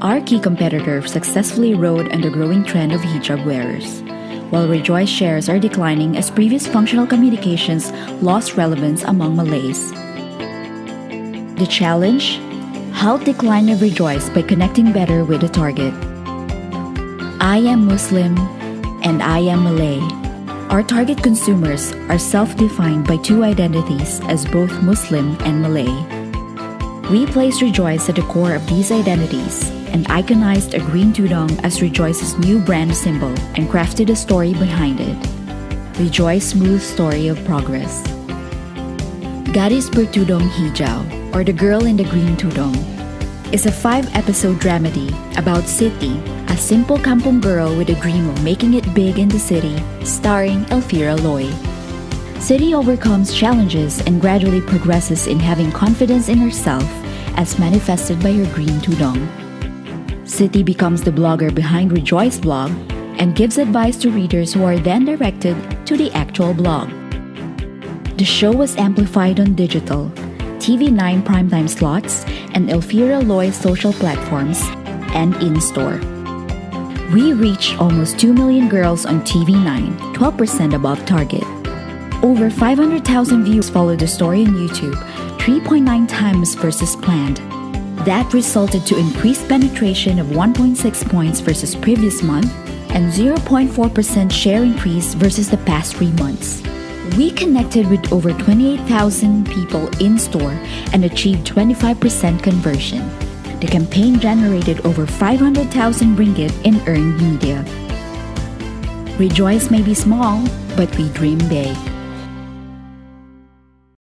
Our key competitor successfully rode on the growing trend of hijab wearers, while Rejoice shares are declining as previous functional communications lost relevance among Malays. The challenge? Halt decline of Rejoice by connecting better with the target. I am Muslim and I am Malay. Our target consumers are self-defined by two identities as both Muslim and Malay. We placed Rejoice at the core of these identities and iconized a green tudong as Rejoice's new brand symbol and crafted a story behind it. Rejoice Smooth Story of Progress. Gadis Bertudong Hijau, or The Girl in the Green Tudong, is a 5-episode dramedy about Siti, a simple kampong girl with a dream of making it big in the city, starring Elvira Loy. Siti overcomes challenges and gradually progresses in having confidence in herself as manifested by her green tudong. Siti becomes the blogger behind Rejoice Blog and gives advice to readers who are then directed to the actual blog. The show was amplified on digital, TV9 primetime slots, and Elvira Loy's social platforms, and in-store. We reached almost 2 million girls on TV9, 12% above target. Over 500,000 views followed the story on YouTube, 3.9 times versus planned. That resulted to increased penetration of 1.6 points versus previous month and 0.4% share increase versus the past 3 months. We connected with over 28,000 people in-store and achieved 25% conversion. The campaign generated over 500,000 ringgit in earned media. Rejoice may be small, but we dream big.